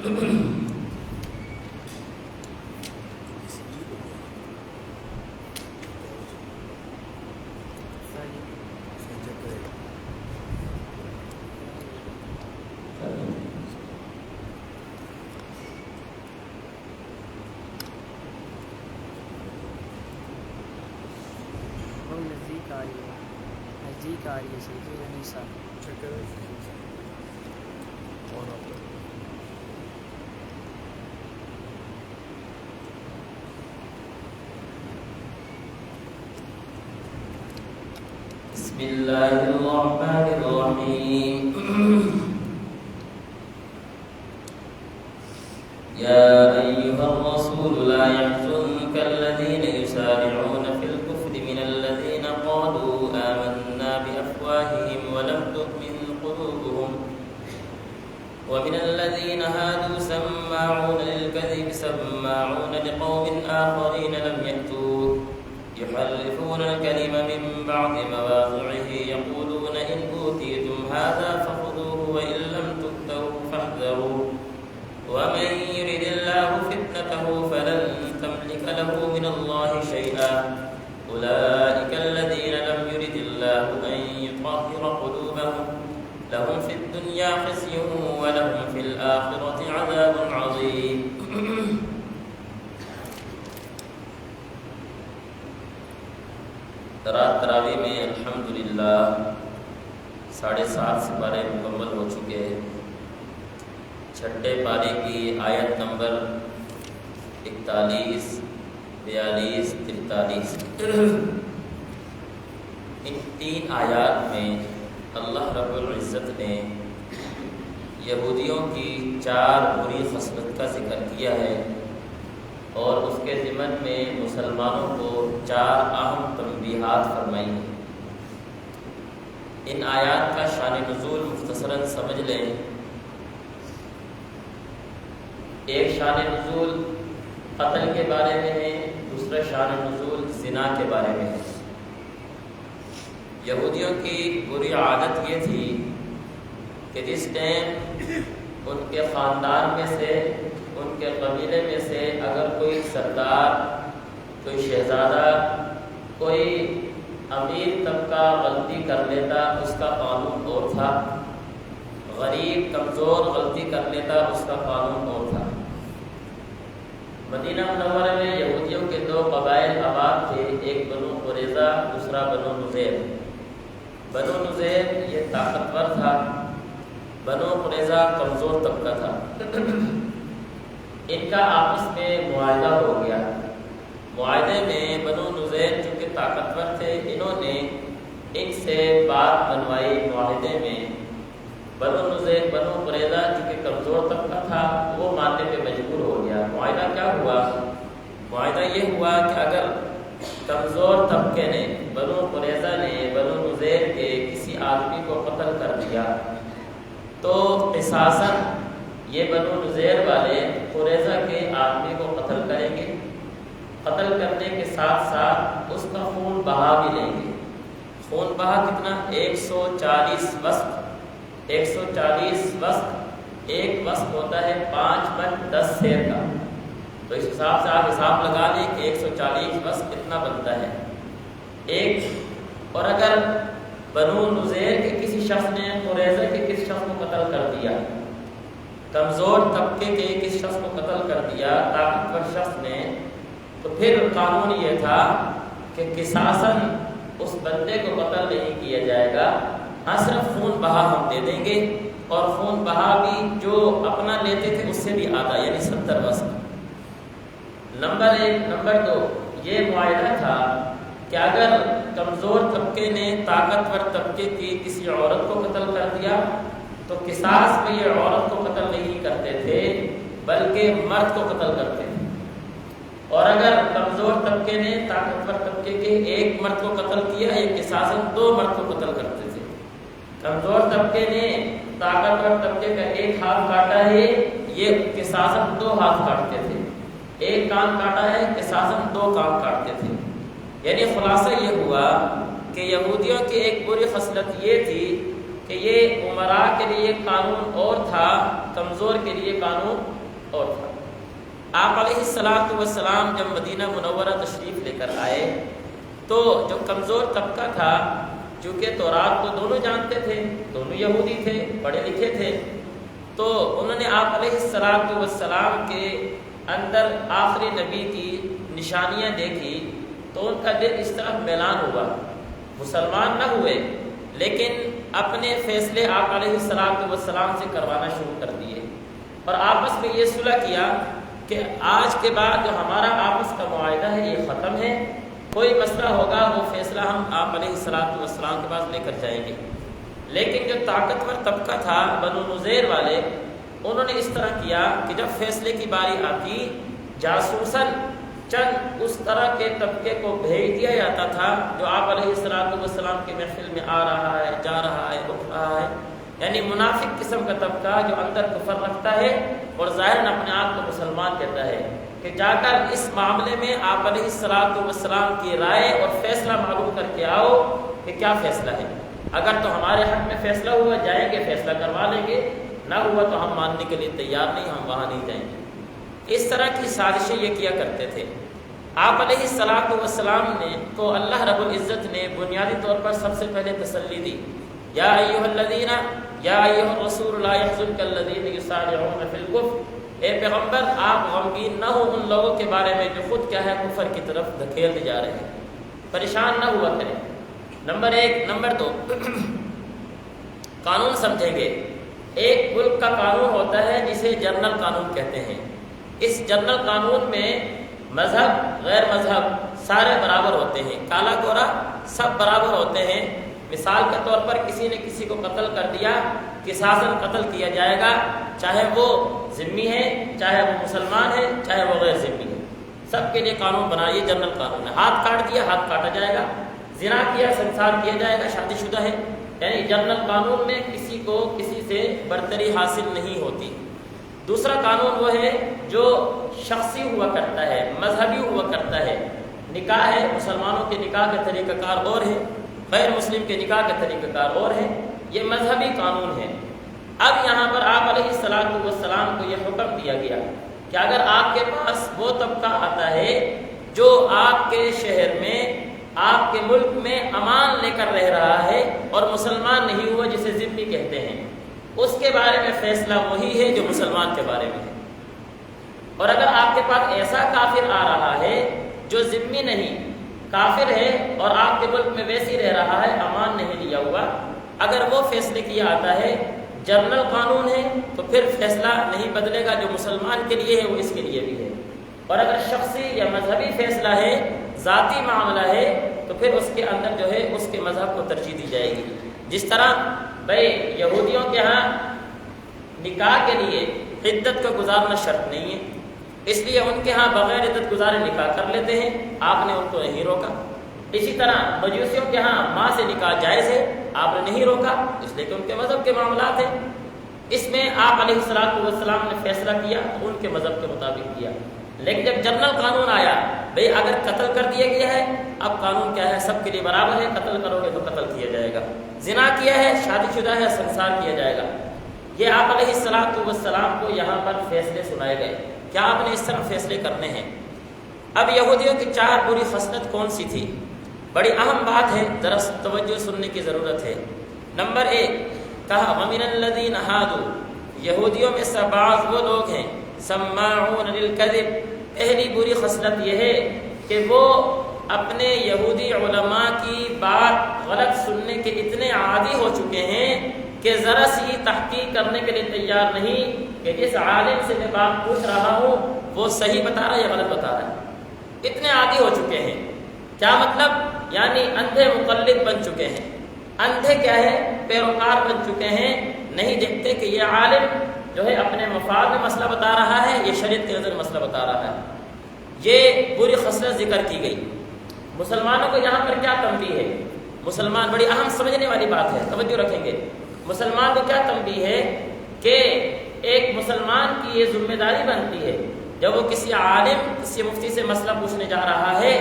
نزدیک آ رہی ہے صحیح انیسا بسم اللہ الرحمن الرحیم یا ایہا الرسول لا يحزنك الذین یسارعون فی الكفر من الذین قالوا آمنا بأفواہہم ولم تؤمن قلوبهم ومن الذین هادوا سماعون للكذب سماعون لقوم آخرین لم يأتوك يحرفون الكلم من بعد مواضعه يقولون إن أوتيتم هذا فخذوه وإن لم تؤتوه فاحذروا ومن يرد الله فتنته فلن تملك له من الله شيئا أولئك الذين لم يرد الله أن يطهر قلوبهم لهم في الدنيا خزي ولهم في الآخرة عذاب عظيم رات تراویح میں الحمدللہ 7:30 سپارے مکمل ہو چکے ہیں۔ چھٹے پارے کی آیت نمبر 41، 42، 43 ان 3 آیات میں اللہ رب العزت نے یہودیوں کی 4 بری خصلت کا ذکر کیا ہے اور اس کے ضمن میں مسلمانوں کو 4 اہم تنبیہات فرمائی ہیں۔ ان آیات کا شان نزول مختصراً سمجھ لیں۔ ایک شان نزول قتل کے بارے میں ہے، دوسرا شان نزول زنا کے بارے میں ہے۔ یہودیوں کی بری عادت یہ تھی کہ جس ٹائم ان کے خاندان میں سے، ان کے قبیلے میں سے اگر کوئی سردار، کوئی شہزادہ، کوئی امیر طبقہ غلطی کر لیتا اس کا قانون اور تھا، غریب کمزور غلطی کر لیتا اس کا قانون اور تھا۔ مدینہ منورہ میں یہودیوں کے 2 قبائل آباد تھے، ایک بنو قریظہ، دوسرا بنو نذیر۔ بنو نذیر یہ طاقتور تھا، بنو قریظہ کمزور طبقہ تھا۔ ان کا آپس میں معاہدہ ہو گیا۔ معاہدے میں بنو نذیر چونکہ طاقتور تھے، انہوں نے ان سے بات بنوائی معاہدے میں۔ بنو نذیر بنو قریظہ چونکہ کمزور طبقہ تھا وہ ماننے پہ مجبور ہو گیا۔ معاہدہ کیا ہوا؟ معاہدہ یہ ہوا کہ اگر کمزور طبقے نے، بنو قریظہ نے بنو نذیر کے کسی آدمی کو قتل کر دیا تو قصاصاً یہ بنو نذیر والے قریظہ کے آدمی کو قتل کریں گے، قتل کرنے کے ساتھ ساتھ اس کا خون بہا بھی لیں گے۔ خون بہا کتنا؟ 140 وسق۔ 140 وسق، ایک وسق ہوتا ہے 5 من 10 سیر کا، تو اس حساب سے آپ حساب لگا لیں کہ 140 وسق کتنا بنتا ہے ایک۔ اور اگر بنو نذیر کے کسی شخص نے قریظہ کے کسی شخص کو قتل کر دیا، کمزور طبقے کے کسی شخص کو قتل کر دیا طاقتور شخص نے، تو پھر قانون یہ تھا کہ قصاصاً اس بندے کو قتل نہیں کیا جائے گا، ہاں صرف خون بہا ہم دے دیں گے، اور خون بہا بھی جو اپنا لیتے تھے اس سے بھی آدھا، یعنی 70 وسق۔ نمبر 1۔ نمبر 2، یہ معاہدہ تھا کہ اگر کمزور طبقے نے طاقتور طبقے کی کسی عورت کو قتل کر دیا تو قصاص میں یہ عورت کو قتل نہیں کرتے تھے بلکہ مرد کو قتل کرتے تھے، اور اگر کمزور طبقے نے طاقتور طبقے کے ایک مرد کو قتل کیا یہ قصاصاً 2 مرد کو قتل کرتے تھے۔ کمزور طبقے نے طاقتور طبقے کا ایک ہاتھ کاٹا ہے یہ قصاصاً 2 ہاتھ کاٹتے تھے، ایک کان کاٹا ہے قصاصاً 2 کان کاٹتے تھے۔ یعنی خلاصہ یہ ہوا کہ یہودیوں کی ایک بری خصلت یہ تھی کہ کہ یہ امراء کے لیے قانون اور تھا، کمزور کے لیے قانون اور تھا۔ آپ علیہ الصلوۃ والسلام جب مدینہ منورہ تشریف لے کر آئے تو جو کمزور طبقہ تھا، چونکہ تورات تو دونوں جانتے تھے، دونوں یہودی تھے، پڑھے لکھے تھے، تو انہوں نے آپ علیہ الصلوۃ والسلام کے اندر آخری نبی کی نشانیاں دیکھی تو ان کا دل اس طرف میلان ہوا، مسلمان نہ ہوئے لیکن اپنے فیصلے آپ علیہ الصلوۃ والسلام سے کروانا شروع کر دیے، اور آپس میں یہ صلح کیا کہ آج کے بعد جو ہمارا آپس کا معاہدہ ہے یہ ختم ہے، کوئی مسئلہ ہوگا وہ فیصلہ ہم آپ علیہ الصلوۃ والسلام کے پاس لے کر جائیں گے۔ لیکن جو طاقتور طبقہ تھا بنو نذیر والے، انہوں نے اس طرح کیا کہ جب فیصلے کی باری آتی جاسوساً چند اس طرح کے طبقے کو بھیج دیا جاتا تھا جو آپ علیہ الصلوۃ والسلام کی محفل میں آ رہا ہے، جا رہا ہے، اٹھ رہا ہے، یعنی منافق قسم کا طبقہ جو اندر کفر رکھتا ہے اور ظاہراً اپنے آپ کو مسلمان کہتا ہے، کہ جا کر اس معاملے میں آپ علیہ الصلوۃ والسلام کی رائے اور فیصلہ معلوم کر کے آؤ کہ کیا فیصلہ ہے، اگر تو ہمارے حق میں فیصلہ ہوا جائیں گے، فیصلہ کروا لیں گے، نہ ہوا تو ہم ماننے کے لیے تیار نہیں، ہم وہاں نہیں جائیں گے۔ اس طرح کی سازشیں یہ کیا کرتے تھے۔ آپ علیہ الصلوۃ والسلام نے کو اللہ رب العزت نے بنیادی طور پر سب سے پہلے تسلی دی، یا ایھا الذین یا ایھا الرسول لا یحزنک الذین یسارعون فی الکفر، اے پیغمبر آپ غمگین نہ ہو ان لوگوں کے بارے میں جو خود کیا ہے کفر کی طرف دھکیلتے جا رہے ہیں، پریشان نہ ہوا کریں۔ نمبر 1۔ نمبر 2، قانون سمجھیں گے۔ ایک ملک کا قانون ہوتا ہے جسے جنرل قانون کہتے ہیں۔ اس جنرل قانون میں مذہب غیر مذہب سارے برابر ہوتے ہیں، کالا گورا سب برابر ہوتے ہیں۔ مثال کے طور پر کسی نے کسی کو قتل کر دیا، قصاصاً قتل کیا جائے گا، چاہے وہ ذمہ ہے، چاہے وہ مسلمان ہے، چاہے وہ غیر ذمہ ہے، سب کے لیے قانون بنا، یہ جنرل قانون ہے۔ ہاتھ کاٹ دیا، ہاتھ کاٹا جائے گا، زنا کیا سنسار کیا جائے گا، شادی شدہ ہے، یعنی جنرل قانون میں کسی کو کسی سے برتری حاصل نہیں ہوتی۔ دوسرا قانون وہ ہے جو شخصی ہوا کرتا ہے، مذہبی ہوا کرتا ہے۔ نکاح ہے، مسلمانوں کے نکاح کا طریقہ کار اور ہے، غیر مسلم کے نکاح کا طریقہ کار اور ہے، یہ مذہبی قانون ہے۔ اب یہاں پر آپ علیہ الصلوۃ والسلام کو یہ حکم دیا گیا کہ اگر آپ کے پاس وہ طبقہ آتا ہے جو آپ کے شہر میں، آپ کے ملک میں امان لے کر رہ رہا ہے اور مسلمان نہیں ہوا، جسے ذمی کہتے ہیں، اس کے بارے میں فیصلہ وہی ہے جو مسلمان کے بارے میں ہے۔ اور اگر آپ کے پاس ایسا کافر آ رہا ہے جو ذمی نہیں، کافر ہے اور آپ کے ملک میں ویسے ہی رہ رہا ہے، امان نہیں لیا ہوا، اگر وہ فیصلے کیا آتا ہے، جنرل قانون ہے، تو پھر فیصلہ نہیں بدلے گا، جو مسلمان کے لیے ہے وہ اس کے لیے بھی ہے۔ اور اگر شخصی یا مذہبی فیصلہ ہے، ذاتی معاملہ ہے، تو پھر اس کے اندر جو ہے اس کے مذہب کو ترجیح دی جائے گی۔ جس طرح بھائی یہودیوں کے ہاں نکاح کے لیے عدت کا گزارنا شرط نہیں ہے، اس لیے ان کے ہاں بغیر عدت گزارے نکاح کر لیتے ہیں، آپ نے ان کو نہیں روکا۔ اسی طرح مجوسیوں کے ہاں ماں سے نکاح جائز ہے، آپ نے نہیں روکا، اس لیے کہ ان کے مذہب کے معاملات ہیں۔ اس میں آپ علیہ الصلوۃ والسلام نے فیصلہ کیا تو ان کے مذہب کے مطابق کیا۔ لیکن جب جنرل قانون آیا، بھئی اگر قتل کر دیا گیا ہے، اب قانون کیا ہے، سب کے لیے برابر ہے، قتل کرو گے تو قتل کیا جائے گا، زنا کیا ہے، شادی شدہ ہے، سنسار کیا جائے گا۔ یہ آپ علیہ الصلوۃ والسلام کو یہاں پر فیصلے سنائے گئے، کیا آپ نے اس طرح فیصلے کرنے ہیں۔ اب یہودیوں کی 4 بری خصلت کون سی تھی؟ بڑی اہم بات ہے، ذرا توجہ سننے کی ضرورت ہے۔ نمبر 1 کہا وَمِنَ الَّذِينَ هَادُوا، یہودیوں میں سے بعض وہ لوگ ہیں سماعون للکذب، پہلی بری خصلت یہ ہے کہ وہ اپنے یہودی علماء کی بات غلط سننے کے اتنے عادی ہو چکے ہیں کہ ذرا سی تحقیق کرنے کے لیے تیار نہیں کہ جس عالم سے میں بات پوچھ رہا ہوں وہ صحیح بتا رہا ہے یا غلط بتا رہا ہے، اتنے عادی ہو چکے ہیں۔ کیا مطلب؟ یعنی اندھے مقلد بن چکے ہیں۔ اندھے کیا ہے؟ پیروکار بن چکے ہیں، نہیں دیکھتے کہ یہ عالم جو ہے اپنے مفاد میں مسئلہ بتا رہا ہے، یہ شریعت کے نظر مسئلہ بتا رہا ہے۔ یہ بری خصلت ذکر کی گئی۔ مسلمانوں کو یہاں پر کیا تنبیہ ہے؟ مسلمان، بڑی اہم سمجھنے والی بات ہے، توجہ رکھیں گے۔ مسلمان کو کیا تنبیہ ہے کہ ایک مسلمان کی یہ ذمہ داری بنتی ہے جب وہ کسی عالم، کسی مفتی سے مسئلہ پوچھنے جا رہا ہے،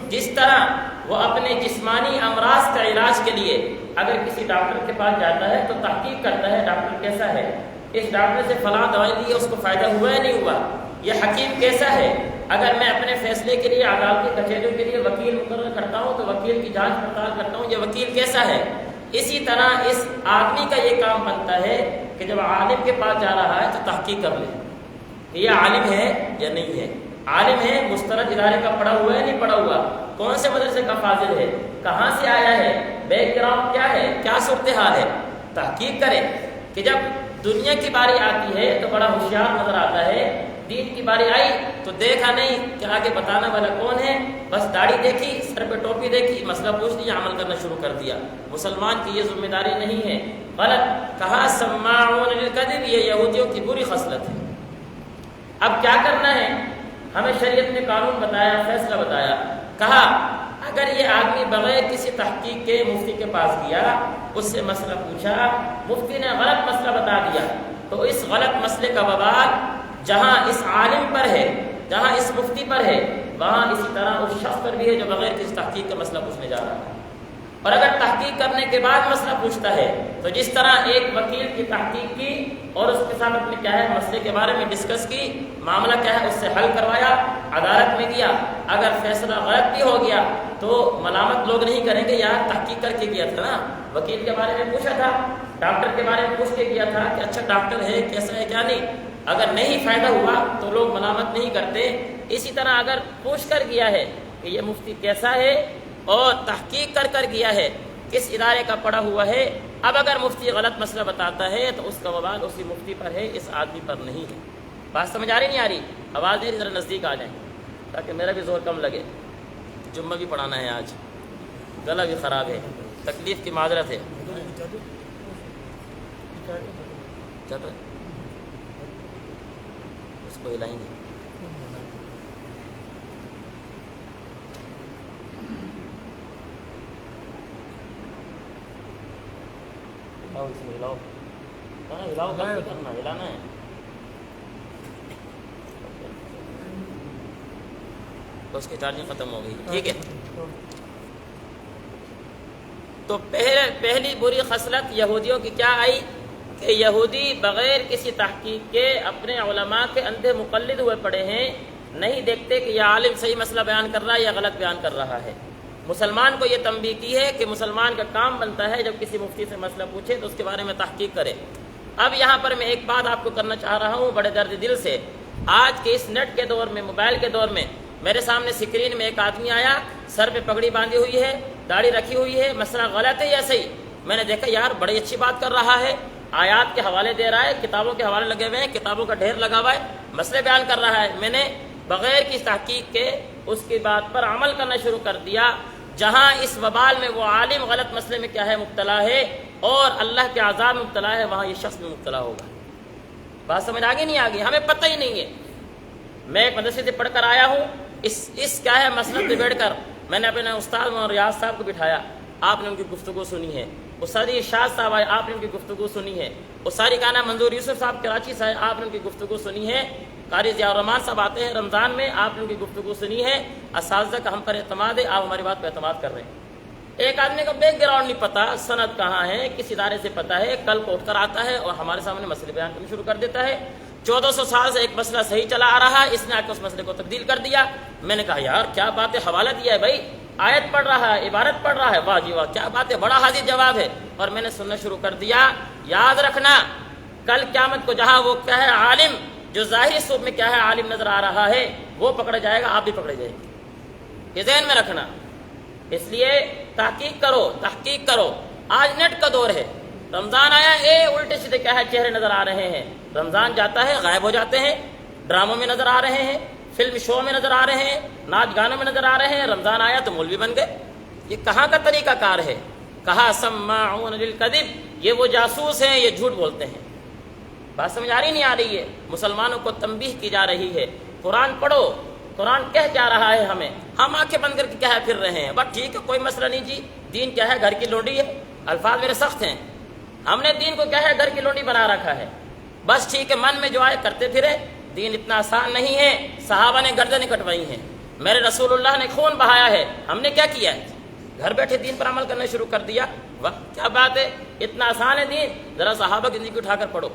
جس طرح وہ اپنے جسمانی امراض کا علاج کے لیے اگر کسی ڈاکٹر کے پاس جاتا ہے تو تحقیق کرتا ہے ڈاکٹر کیسا ہے، اس ڈاکٹر سے فلاں دوائی دی ہے اس کو فائدہ ہوا یا نہیں ہوا، یہ حکیم کیسا ہے۔ اگر میں اپنے فیصلے کے لیے عدالتی کچہریوں کے لیے وکیل مقرر کرتا ہوں تو وکیل کی جانچ پڑتال کرتا ہوں یہ وکیل کیسا ہے۔ اسی طرح اس آدمی کا یہ کام بنتا ہے کہ جب عالم کے پاس جا رہا ہے تو تحقیق کر لے کہ یہ عالم ہے یا نہیں ہے، عالم ہے مستند ادارے کا پڑھا ہوا ہے نہیں پڑھا ہوا، کون سے مدرسے کا فاضل ہے، کہاں سے آیا ہے، بیک گراؤنڈ کیا ہے، کیا صورتحال ہے، تحقیق کرے۔ کہ جب دنیا کی باری آتی ہے تو بڑا ہوشیار نظر آتا ہے، دین کی باری آئی تو دیکھا نہیں کہ آگے بتانا والا کون ہے، بس داڑھی دیکھی، سر پہ ٹوپی دیکھی، مسئلہ پوچھ لیا، عمل کرنا شروع کر دیا۔ مسلمان کی یہ ذمہ داری نہیں ہے، غلط کہا سماعون للکذب، یہ یہودیوں کی بری خصلت ہے۔ اب کیا کرنا ہے، ہمیں شریعت نے قانون بتایا، فیصلہ بتایا، کہا اگر یہ آدمی بغیر کسی تحقیق کے مفتی کے پاس گیا، اس سے مسئلہ پوچھا، مفتی نے غلط مسئلہ بتا دیا تو اس غلط مسئلے کا وبال جہاں اس عالم پر ہے، جہاں اس مفتی پر ہے، وہاں اسی طرح اس شخص پر بھی ہے جو بغیر کسی تحقیق کا مسئلہ پوچھنے جا رہا ہے۔ اور اگر تحقیق کرنے کے بعد مسئلہ پوچھتا ہے تو جس طرح ایک وکیل کی تحقیق کی اور اس کے ساتھ اپنے کیا ہے مسئلے کے بارے میں ڈسکس کی، معاملہ کیا ہے اس سے حل کروایا، عدالت میں گیا، اگر فیصلہ غلط بھی ہو گیا تو ملامت لوگ نہیں کریں گے یار تحقیق کر کے گیا تھا نا، وکیل کے بارے میں پوچھا تھا، ڈاکٹر کے بارے میں پوچھ کے گیا تھا کہ اچھا ڈاکٹر ہے کیسا ہے کیا نہیں، اگر نہیں فائدہ ہوا تو لوگ ملامت نہیں کرتے۔ اسی طرح اگر پوچھ کر گیا ہے کہ یہ مفتی کیسا ہے اور تحقیق کر کر گیا ہے کس ادارے کا پڑھا ہوا ہے، اب اگر مفتی غلط مسئلہ بتاتا ہے تو اس کا وبال اسی مفتی پر ہے، اس آدمی پر نہیں ہے۔ بات سمجھ آ رہی نہیں آ رہی؟ آواز دے ذرا نزدیک آ جائیں تاکہ میرا بھی زور کم لگے، جمعہ بھی پڑھانا ہے آج، گلا بھی خراب ہے، تکلیف کی معذرت ہے۔ اس کو ہلائیں گے، ہلاؤ ہلاؤ، کرنا ہلانا ہے۔ اس کی چارجنگ ختم ہو گئی، ٹھیک ہے۔ تو پہلی بری خصلت یہودیوں کی کیا آئی کہ یہودی بغیر کسی تحقیق کے اپنے علماء کے اندھے مقلد ہوئے پڑے ہیں، نہیں دیکھتے کہ یہ عالم صحیح مسئلہ بیان کر رہا ہے یا غلط بیان کر رہا ہے۔ مسلمان کو یہ تنبیہ کی ہے کہ مسلمان کا کام بنتا ہے جب کسی مفتی سے مسئلہ پوچھے تو اس کے بارے میں تحقیق کرے۔ اب یہاں پر میں ایک بات آپ کو کرنا چاہ رہا ہوں بڑے درد دل سے، آج کے اس نیٹ کے دور میں، موبائل کے دور میں، میرے سامنے اسکرین میں ایک آدمی آیا، سر پہ پگڑی باندھی ہوئی ہے، داڑھی رکھی ہوئی ہے، مسئلہ غلط ہے یا صحیح؟ میں نے دیکھا یار بڑی اچھی بات کر رہا ہے، آیات کے حوالے دے رہا ہے، کتابوں کے حوالے لگے ہوئے ہیں، کتابوں کا ڈھیر لگا ہوا ہے، مسئلے بیان کر رہا ہے۔ میں نے بغیر کی تحقیق کے اس کی بات پر عمل کرنا شروع کر دیا۔ جہاں اس وبال میں وہ عالم غلط مسئلے میں کیا ہے مبتلا ہے اور اللہ کے عذاب میں مبتلا ہے، وہاں یہ شخص بھی مبتلا ہوگا۔ بات سمجھ آگے نہیں آگے؟ ہمیں پتہ ہی نہیں ہے۔ میں ایک مدرسے سے پڑھ کر آیا ہوں، اس کیا ہے مسئلہ پہ بیٹھ کر میں نے اپنے استاد مولانا ریاض صاحب کو بٹھایا، آپ نے ان کی گفتگو سنی ہے۔ استاد ارشاد صاحب آئے، آپ نے ان کی گفتگو سنی ہے۔ استاد کا نام منظور یوسف صاحب کراچی سے آئے، آپ نے ان کی گفتگو سنی ہے۔ قاری ضیاء الرحمان صاحب آتے ہیں رمضان میں، آپ نے ان کی گفتگو سنی ہے۔ اساتذہ کا ہم پر اعتماد ہے، آپ ہماری بات پہ اعتماد کر رہے ہیں۔ ایک آدمی کا بیک گراؤنڈ نہیں پتا، سند کہاں ہے، کس ادارے سے پتا ہے، کل کو اٹھ کر آتا ہے اور ہمارے سامنے مسئلے بیان کرنا شروع کر دیتا ہے۔ 1400 سال سے ایک مسئلہ صحیح چلا آ رہا ہے، اس نے آ کے اس مسئلے کو تبدیل کر دیا۔ میں نے کہا یار کیا بات ہے، حوالہ دیا ہے بھائی، آیت پڑھ رہا ہے، عبارت پڑھ رہا ہے، واہ جی واہ کیا بات ہے، بڑا حاضر جواب ہے۔ اور میں نے سننا شروع کر دیا۔ یاد رکھنا کل قیامت کو جہاں وہ کیا ہے عالم، جو ظاہری صورت میں کیا ہے عالم نظر آ رہا ہے، وہ پکڑا جائے گا، آپ بھی پکڑے جائیں گے، یہ ذہن میں رکھنا۔ اس لیے تحقیق کرو، تحقیق کرو۔ آج نیٹ کا دور ہے، رمضان آیا، الٹے سیدھے کیا ہے چہرے نظر آ رہے ہیں، رمضان جاتا ہے غائب ہو جاتے ہیں، ڈراموں میں نظر آ رہے ہیں، فلم شو میں نظر آ رہے ہیں، ناچ گانوں میں نظر آ رہے ہیں، رمضان آیا تو مولوی بن گئے۔ یہ کہاں کا طریقہ کار ہے؟ کہا سماعون للکذب، یہ وہ جاسوس ہیں، یہ جھوٹ بولتے ہیں۔ بات سمجھ آ رہی نہیں آ رہی ہے؟ مسلمانوں کو تنبیہ کی جا رہی ہے، قرآن پڑھو، قرآن کہہ کیا رہا ہے ہمیں، ہم آنکھیں بند کر کے کیا ہے پھر رہے ہیں، بس ٹھیک ہے کوئی مسئلہ نہیں جی، دین کیا ہے گھر کی لونڈی ہے، الفاظ میرے سخت ہیں، ہم نے دین کو کیا ہے گھر کی لونڈی بنا رکھا ہے، بس ٹھیک ہے من میں جو آئے کرتے پھرے۔ دین اتنا آسان نہیں ہے، صحابہ نے گردنیں کٹوائی ہیں، میرے رسول اللہ نے خون بہایا ہے، ہم نے کیا کیا ہے؟ گھر بیٹھے دین پر عمل کرنا شروع کر دیا. واہ کیا بات ہے, اتنا آسان ہے دین. ذرا صحابہ کی زندگی اٹھا کر پڑھو.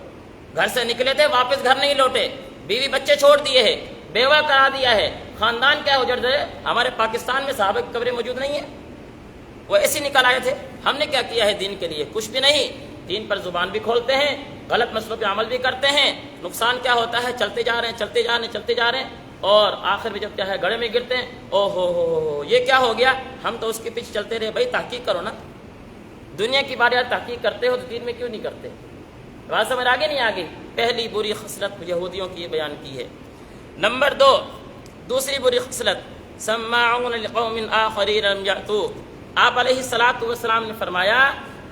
گھر سے نکلے تھے, واپس گھر نہیں لوٹے, بیوی بچے چھوڑ دیے ہیں, بیوہ کرا دیا ہے, خاندان کیا اجڑ گئے. ہمارے پاکستان میں صحابہ کی قبریں موجود نہیں ہیں, وہ ایسے نکل آئے تھے. ہم نے کیا کیا ہے دین کے لیے؟ کچھ بھی نہیں. دین پر زبان بھی کھولتے ہیں, غلط مسئلوں پہ عمل بھی کرتے ہیں. نقصان کیا ہوتا ہے؟ چلتے جا رہے ہیں, اور آخر میں جب کیا ہے گڑھے میں گرتے ہیں. او ہو یہ کیا ہو گیا؟ ہم تو اس کے پیچھے چلتے رہے. بھائی تحقیق کرو نا, دنیا کی بارے تحقیق کرتے ہو تو دین میں کیوں نہیں کرتے؟ بات سمجھ آگے نہیں آگے؟ پہلی بری خصلت یہودیوں کی یہ بیان کی ہے. نمبر 2, دوسری بری خصلت, سماعون لقوم آخرین لم یأتوک. آپ علیہ الصلوۃ والسلام نے فرمایا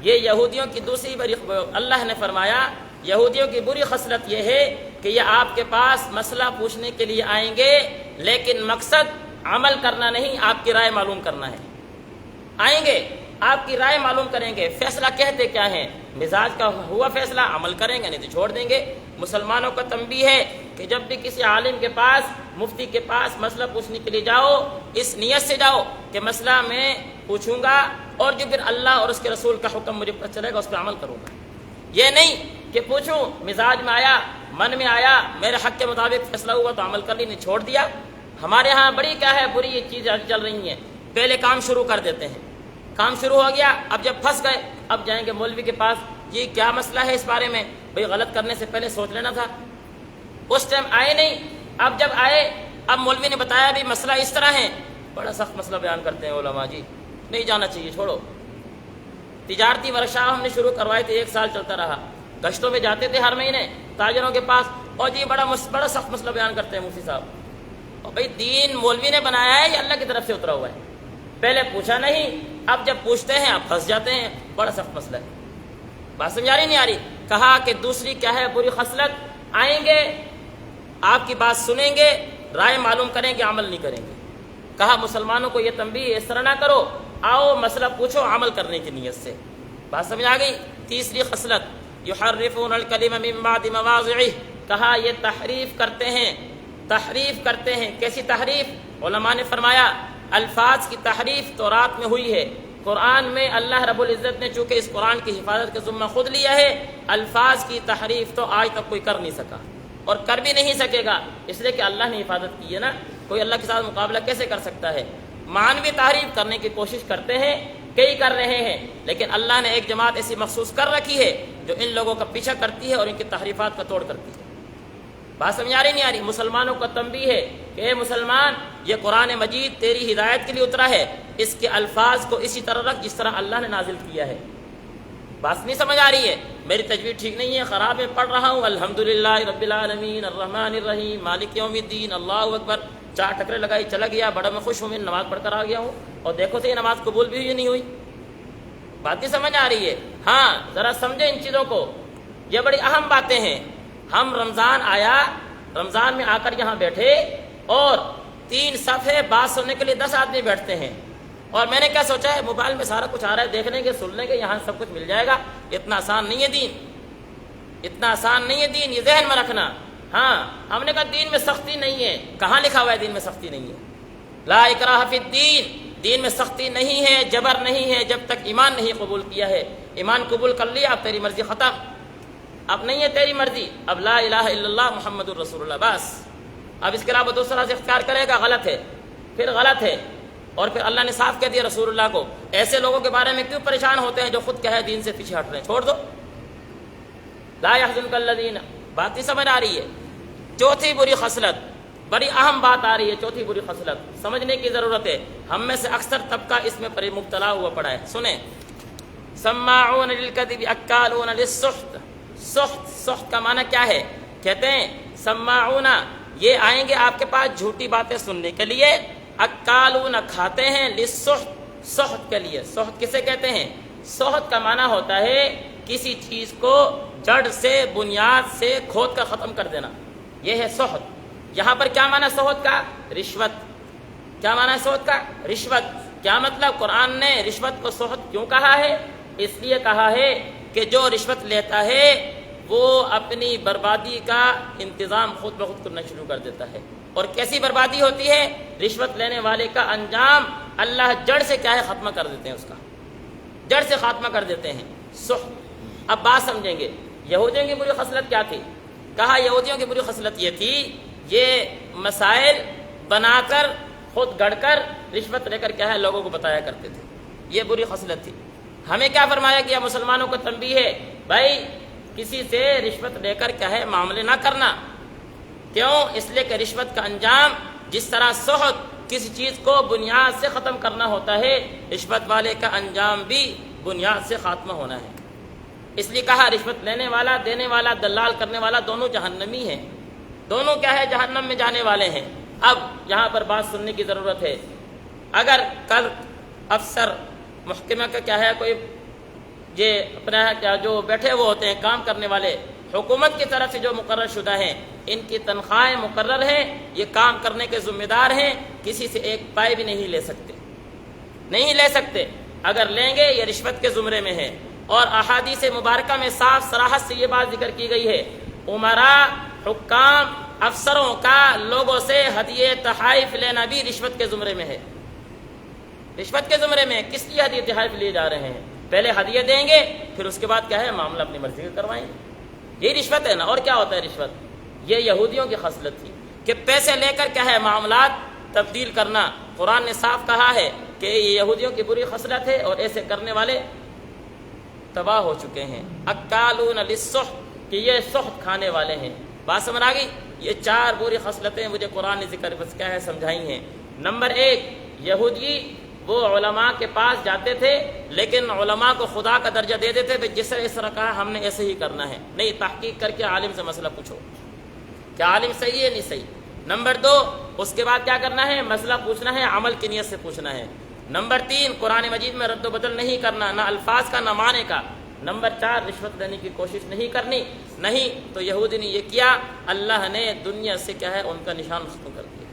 یہ یہودیوں کی دوسری بری, اللہ نے فرمایا یہودیوں کی بری خصلت یہ ہے کہ یہ آپ کے پاس مسئلہ پوچھنے کے لیے آئیں گے, لیکن مقصد عمل کرنا نہیں, آپ کی رائے معلوم کرنا ہے. آئیں گے, آپ کی رائے معلوم کریں گے, فیصلہ کہتے کیا ہے, مزاج کا ہوا فیصلہ عمل کریں گے, نہیں تو چھوڑ دیں گے. مسلمانوں کا تنبیہ ہے کہ جب بھی کسی عالم کے پاس, مفتی کے پاس مسئلہ پوچھنے کے لیے جاؤ, اس نیت سے جاؤ کہ مسئلہ میں پوچھوں گا اور جو پھر اللہ اور اس کے رسول کا حکم مجھے پتہ چلے گا اس پہ عمل کروں گا. یہ نہیں کہ پوچھوں, مزاج میں آیا, من میں آیا, میرے حق کے مطابق فیصلہ ہوا تو عمل کر لی, نہیں چھوڑ دیا. ہمارے ہاں بڑی کیا ہے بری یہ چیزیں چل رہی ہیں. پہلے کام شروع کر دیتے ہیں, کام شروع ہو گیا, اب جب پھنس گئے اب جائیں گے مولوی کے پاس, یہ کیا مسئلہ ہے اس بارے میں. بھئی غلط کرنے سے پہلے سوچ لینا تھا. اس ٹائم آئے نہیں, اب جب آئے اب مولوی نے بتایا بھی مسئلہ اس طرح ہے, بڑا سخت مسئلہ بیان کرتے ہیں علماء, جی نہیں جانا چاہیے, چھوڑو. تجارتی ورکشاپ ہم نے شروع کروائے تھے, 1 سال چلتا رہا. گشتوں میں جاتے تھے ہر مہینے تاجروں کے پاس, اور جی بڑا سخت مسئلہ بیان کرتے ہیں مفتی صاحب. اور بھئی دین مولوی نے بنایا ہے یا اللہ کی طرف سے اترا ہوا ہے؟ پہلے پوچھا نہیں, اب جب پوچھتے ہیں اب پھنس جاتے ہیں, بڑا سخت مسئلہ ہے. بات سمجھ آ رہی نہیں آ رہی؟ کہا کہ دوسری کیا ہے بری خصلت, آئیں گے آپ کی بات سنیں گے, رائے معلوم کریں گے, عمل نہیں کریں گے. کہا مسلمانوں کو یہ تنبیہ اس طرح نہ کرو, آؤ مسئلہ پوچھو عمل کرنے کی نیت سے. بات سمجھ آ گئی؟ تیسری خصلت, یحرفون الکلم من بعد مواضعہ. کہا یہ تحریف کرتے ہیں. کیسی تحریف؟ علماء نے فرمایا الفاظ کی تحریف تورات میں ہوئی ہے. قرآن میں اللہ رب العزت نے چونکہ اس قرآن کی حفاظت کا ذمہ خود لیا ہے, الفاظ کی تحریف تو آج تک کوئی کر نہیں سکا اور کر بھی نہیں سکے گا, اس لیے کہ اللہ نے حفاظت کی ہے نا. کوئی اللہ کے ساتھ مقابلہ کیسے کر سکتا ہے؟ معنوی تحریف کرنے کی کوشش کرتے ہیں, کئی کر رہے ہیں, لیکن اللہ نے ایک جماعت ایسی مخصوص کر رکھی ہے جو ان لوگوں کا پیچھا کرتی ہے اور ان کی تحریفات کا توڑ کرتی ہے. بات سمجھ آ رہی نہیں آ رہی؟ مسلمانوں کا تنبیہ ہے کہ اے مسلمان, یہ قرآن مجید تیری ہدایت کے لیے اترا ہے, اس کے الفاظ کو اسی طرح رکھ جس طرح اللہ نے نازل کیا ہے. بات نہیں سمجھ آ رہی ہے؟ میری تجوید ٹھیک نہیں ہے, خراب ہے, پڑھ رہا ہوں الحمدللہ رب العالمین الرحمن الرحیم مالک یوم الدین اللہ اکبر, 4 ٹکرے لگائی چلا گیا, بڑا میں خوش ہوں, میں نماز پڑھ کر آ گیا ہوں, اور دیکھو تو یہ نماز قبول بھی ہوئی نہیں ہوئی. بات نہیں سمجھ آ رہی ہے؟ ہاں ذرا سمجھیں ان چیزوں کو, یہ بڑی اہم باتیں ہیں. ہم رمضان آیا, رمضان میں آ کر یہاں بیٹھے اور 3 صفحے بات سننے کے لیے 10 آدمی بیٹھتے ہیں, اور میں نے کیا سوچا ہے موبائل میں سارا کچھ آ رہا ہے, دیکھ لیں گے, سن لیں گے, یہاں سب کچھ مل جائے گا. اتنا آسان نہیں ہے دین, اتنا آسان نہیں ہے دین, یہ ذہن میں رکھنا. ہاں ہم نے کہا دین میں سختی نہیں ہے, کہاں لکھا ہوا ہے دین میں سختی نہیں ہے؟ لا اکراہ فی الدین, دین میں سختی نہیں ہے, جبر نہیں ہے, جب تک ایمان نہیں قبول کیا ہے. ایمان قبول کر لیا, اب تیری مرضی ختم, اب نہیں ہے تیری مرضی, اب لا الہ الا اللہ محمد الرسول اللہ بس. اب اس کے علاوہ دوسرا سے اختیار کرے گا, غلط ہے, پھر غلط ہے. اور پھر اللہ نے صاف کہہ دیا رسول اللہ کو, ایسے لوگوں کے بارے میں کیوں پریشان ہوتے ہیں جو خود کہے دین سے پیچھے ہٹ رہے ہیں, چھوڑ دو. لا يحزنك الذین, بات نہیں سمجھ آ رہی ہے؟ چوتھی بری خصلت, بڑی اہم بات آ رہی ہے, چوتھی بری خصلت سمجھنے کی ضرورت ہے. ہم میں سے اکثر طبقہ اس میں مبتلا ہوا پڑا ہے. سنیں, سماعون للکذب اکالون للسحت. سحت کا معنی کیا ہے؟ کہتے ہیں سماعون, یہ آئیں گے آپ کے پاس جھوٹی باتیں سننے کے لیے, اکالون کھاتے ہیں, للسحت, سحت کے لیے. سحت کسے کہتے ہیں؟ سحت کا معنی ہوتا ہے کسی چیز کو جڑ سے, بنیاد سے کھود کر ختم کر دینا, یہ ہے سحت. یہاں پر کیا معنی سحت کا؟ رشوت. کیا معنی ہے سحت کا؟ رشوت. کیا مطلب؟ قرآن نے رشوت کو سحت کیوں کہا ہے؟ اس لیے کہا ہے کہ جو رشوت لیتا ہے وہ اپنی بربادی کا انتظام خود بخود کرنا شروع کر دیتا ہے. اور کیسی بربادی ہوتی ہے؟ رشوت لینے والے کا انجام اللہ جڑ سے کیا ہے ختمہ کر دیتے ہیں، اس کا جڑ سے خاتمہ کر دیتے ہیں۔ سخط۔ اب بات سمجھیں گے یہودیوں کی بری خصلت کیا تھی؟ کہا یہودیوں کی بری خصلت یہ تھی، یہ مسائل بنا کر خود گڑھ کر رشوت لے کر کیا ہے لوگوں کو بتایا کرتے تھے، یہ بری خصلت تھی۔ ہمیں کیا فرمایا گیا مسلمانوں کو تنبیہ ہے، بھائی کسی سے رشوت لے کر کیا ہے معاملے نہ کرنا۔ کیوں؟ اس لیے کہ رشوت کا انجام جس طرح سخت کسی چیز کو بنیاد سے ختم کرنا ہوتا ہے، رشوت والے کا انجام بھی بنیاد سے خاتمہ ہونا ہے۔ اس لیے کہا رشوت لینے والا، دینے والا، دلال کرنے والا دونوں جہنمی ہیں، دونوں کیا ہے جہنم میں جانے والے ہیں۔ اب یہاں پر بات سننے کی ضرورت ہے۔ اگر کل افسر محکمہ کا کیا ہے کوئی یہ اپنا کیا جو بیٹھے ہوئے ہوتے ہیں کام کرنے والے، حکومت کی طرف سے جو مقرر شدہ ہیں، ان کی تنخواہیں مقرر ہیں، یہ کام کرنے کے ذمہ دار ہیں، کسی سے ایک پائی بھی نہیں لے سکتے، نہیں لے سکتے۔ اگر لیں گے یہ رشوت کے زمرے میں ہے۔ اور احادیث مبارکہ میں صاف صراحت سے یہ بات ذکر کی گئی ہے، امراء، حکام، افسروں کا لوگوں سے ہدیے تحائف لینا بھی رشوت کے زمرے میں ہے، رشوت کے زمرے میں۔ کس لیے ہدیے تحائف لیے جا رہے ہیں؟ پہلے ہدیے دیں گے، پھر اس کے بعد کیا ہے معاملہ اپنی مرضی کا کروائیں گے، یہی رشوت ہے نا۔ اور کیا ہوتا ہے رشوت؟ یہ یہودیوں کی خصلت تھی کہ پیسے لے کر کیا ہے معاملات تبدیل کرنا۔ قرآن نے صاف کہا ہے کہ یہ یہودیوں کی بری خصلت ہے، اور ایسے کرنے والے تباہ ہو چکے ہیں۔ اکالون للسحت، کہ یہ سحت کھانے والے ہیں۔ بات سمجھ آ گئی؟ یہ چار بری خصلتیں مجھے قرآن نے ذکر بس کیا ہے سمجھائی ہیں۔ نمبر ایک، یہودی وہ علماء کے پاس جاتے تھے لیکن علماء کو خدا کا درجہ دے دیتے تھے، جس طرح کہا ہم نے ایسے ہی کرنا ہے، نہیں تحقیق کر کے عالم سے مسئلہ پوچھو کیا عالم صحیح ہے نہیں صحیح۔ نمبر دو، اس کے بعد کیا کرنا ہے مسئلہ پوچھنا ہے، عمل کی نیت سے پوچھنا ہے۔ نمبر تین، قرآن مجید میں رد و بدل نہیں کرنا، نہ الفاظ کا نہ معنی کا۔ نمبر چار، رشوت لینے کی کوشش نہیں کرنی۔ نہیں تو یہودی نے یہ کیا، اللہ نے دنیا سے کیا ہے ان کا نشان ختم کر دیا۔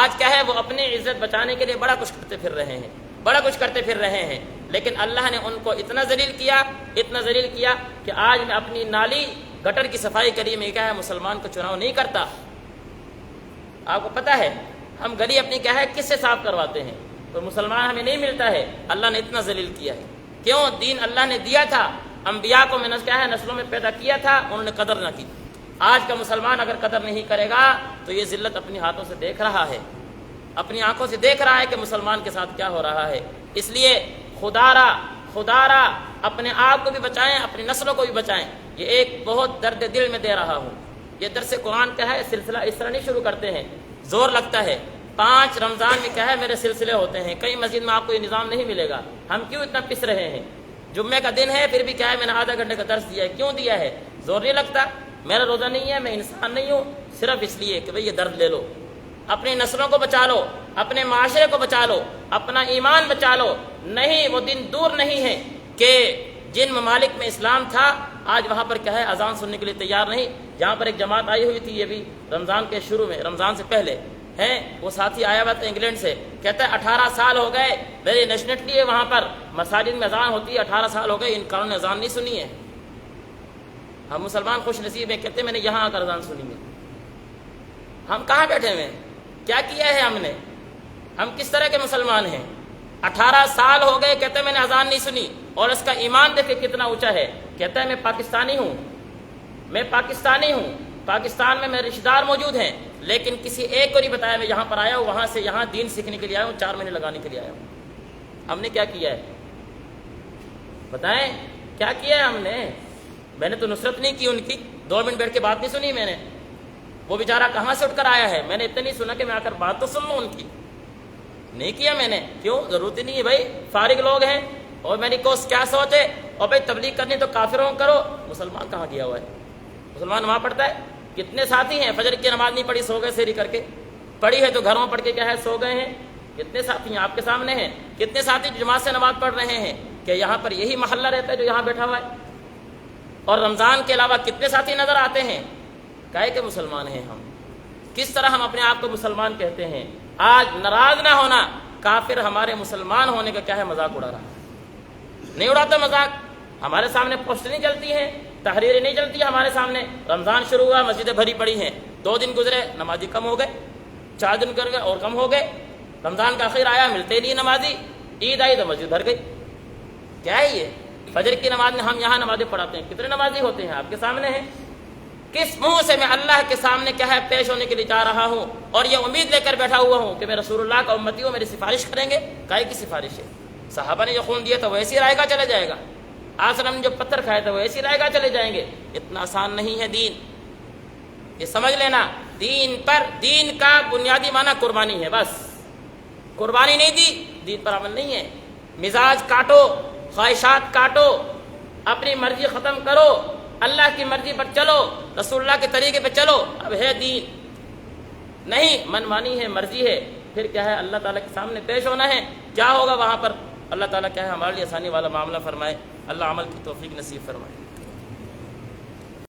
آج کیا ہے وہ اپنی عزت بچانے کے لیے بڑا کچھ کرتے پھر رہے ہیں، بڑا کچھ کرتے پھر رہے ہیں، لیکن اللہ نے ان کو اتنا ذلیل کیا، اتنا ذلیل کیا کہ آج میں اپنی نالی گٹر کی صفائی کے لیے میں کیا ہے مسلمان کو چناؤ نہیں کرتا۔ آپ کو پتہ ہے ہم گلی اپنی کیا ہے کس سے صاف کرواتے ہیں، تو مسلمان ہمیں نہیں ملتا ہے۔ اللہ نے اتنا ذلیل کیا ہے، کیوں؟ دین اللہ نے دیا تھا، انبیاء کو میں نے کیا ہے نسلوں میں پیدا کیا تھا، انہوں نے قدر نہ کی۔ آج کا مسلمان اگر قدر نہیں کرے گا تو یہ ذلت اپنی ہاتھوں سے دیکھ رہا ہے، اپنی آنکھوں سے دیکھ رہا ہے کہ مسلمان کے ساتھ کیا ہو رہا ہے۔ اس لیے خدا را اپنے آپ کو بھی بچائیں، اپنی نسلوں کو بھی بچائیں۔ یہ ایک بہت درد دل میں دے رہا ہوں۔ یہ درس قرآن کا ہے سلسلہ اس طرح نہیں شروع کرتے ہیں، زور لگتا ہے۔ 5 رمضان میں کیا ہے میرے سلسلے ہوتے ہیں، کئی مسجد میں آپ کو یہ نظام نہیں ملے گا۔ ہم کیوں اتنا پس رہے ہیں؟ جمعے کا دن ہے پھر بھی کیا ہے میں نے آدھا گھنٹے کا درس دیا ہے، کیوں دیا ہے؟ زور نہیں لگتا؟ میرا روزہ نہیں ہے، میں انسان نہیں ہوں، صرف اس لیے کہ بھئی یہ درد لے لو، اپنی نسلوں کو بچا لو، اپنے معاشرے کو بچا لو، اپنا ایمان بچا لو۔ نہیں، وہ دن دور نہیں ہے کہ جن ممالک میں اسلام تھا آج وہاں پر کیا ہے اذان سننے کے لیے تیار نہیں۔ جہاں پر ایک جماعت آئی ہوئی تھی، یہ بھی رمضان کے شروع میں، رمضان سے پہلے ہے، وہ ساتھی آیا ہوا تھا انگلینڈ سے، کہتا ہے 18 سال ہو گئے میری نیشنلٹی ہے، وہاں پر مساجد میں اذان ہوتی ہے، 18 سال ہو گئے ان کاروں نے اذان نہیں سنی ہے۔ ہم مسلمان خوش نصیب ہیں، کہتے ہیں میں نے یہاں آ کر اذان سنی ہے۔ ہم کہاں بیٹھے ہوئے ہیں؟ کیا کیا ہے ہم نے؟ ہم کس طرح کے مسلمان ہیں؟ 18 سال ہو گئے کہتے ہیں میں نے اذان نہیں سنی، اور اس کا ایمان دیکھے کتنا اونچا ہے۔ کہتا ہے میں پاکستانی ہوں، میں پاکستانی ہوں، پاکستان میں میرے رشتہ دار موجود ہیں، لیکن کسی ایک کو نہیں بتایا میں یہاں پر آیا ہوں، وہاں سے یہاں دین سیکھنے کے لیے آیا ہوں، 4 مہینے لگانے کے لیے آیا ہوں۔ ہم نے کیا کیا ہے بتائیں؟ کیا کیا ہے ہم نے؟ میں نے تو نصرت نہیں کی ان کی، 2 منٹ بیٹھ کے بات نہیں سنی میں نے۔ وہ بیچارہ کہاں سے اٹھ کر آیا ہے، میں نے اتنا نہیں سنا کہ میں آ کر بات تو سن لوں ان کی، نہیں کیا میں نے۔ کیوں؟ ضرورت ہی نہیں ہے بھائی، فارغ لوگ ہیں، اور میری کوس کیا سوچ ہے، اور بھائی تبلیغ کرنی تو کافروں کرو۔ مسلمان کہاں گیا ہوا ہے؟ مسلمان نماز پڑھتا ہے؟ کتنے ساتھی ہیں فجر کی نماز نہیں پڑھی، سو گئے سحری کر کے، پڑھی ہے تو گھروں پڑھ کے کیا ہے سو گئے ہیں۔ کتنے ساتھی ہیں آپ کے سامنے ہیں، کتنے ساتھی جماعت سے نماز پڑھ رہے ہیں کہ یہاں پر یہی محلہ رہتا ہے جو یہاں بیٹھا ہوا ہے، اور رمضان کے علاوہ کتنے ساتھی نظر آتے ہیں؟ کہے کہ مسلمان ہیں ہم۔ کس طرح ہم اپنے آپ کو مسلمان کہتے ہیں؟ آج ناراض نہ ہونا، کافر ہمارے مسلمان ہونے کا کیا ہے مذاق اڑا رہا ہے، نہیں اڑاتا مذاق۔ ہمارے سامنے پوسٹ نہیں چلتی ہیں، تحریریں نہیں چلتی ہمارے سامنے۔ رمضان شروع ہوا، مسجدیں بھری پڑی ہیں، 2 دن گزرے نمازی کم ہو گئے، 4 دن گزر گئے اور کم ہو گئے، رمضان کا آخر آیا، ملتے نہیں نمازی، عید آئی تو مسجد بھر گئی. کیا ہے یہ؟ فجر کی نماز میں ہم یہاں نمازیں پڑھاتے ہیں، کتنے نمازی ہوتے ہیں آپ کے سامنے ہیں. کس منہ سے میں اللہ کے سامنے کیا ہے پیش ہونے کے لیے جا رہا ہوں اور یہ امید لے کر بیٹھا ہوا ہوں کہ میں رسول اللہ کا امتی ہوں، میری سفارش کریں گے. کائے کی سفارش ہے؟ صحابہ نے جو خون دیا تھا وہ ایسی رائے گا چلا جائے گا. آسلم نے جو پتھر کھائے تھے وہ ایسی رائے گا چلے جائیں گے. اتنا آسان نہیں ہے دین، یہ سمجھ لینا. دین کا بنیادی معنی قربانی ہے. بس قربانی نہیں دی، دین پر عمل نہیں ہے. مزاج کاٹو، خواہشات کاٹو، اپنی مرضی ختم کرو، اللہ کی مرضی پر چلو، رسول اللہ کے طریقے پہ چلو، اب ہے دین. نہیں، من مانی ہے، مرضی ہے، پھر کیا ہے اللہ تعالیٰ کے سامنے پیش ہونا ہے. کیا ہوگا وہاں پر؟ اللہ تعالیٰ کیا ہے ہمارے لیے آسانی والا معاملہ فرمائے. اللہ عمل کی توفیق نصیب فرمائے.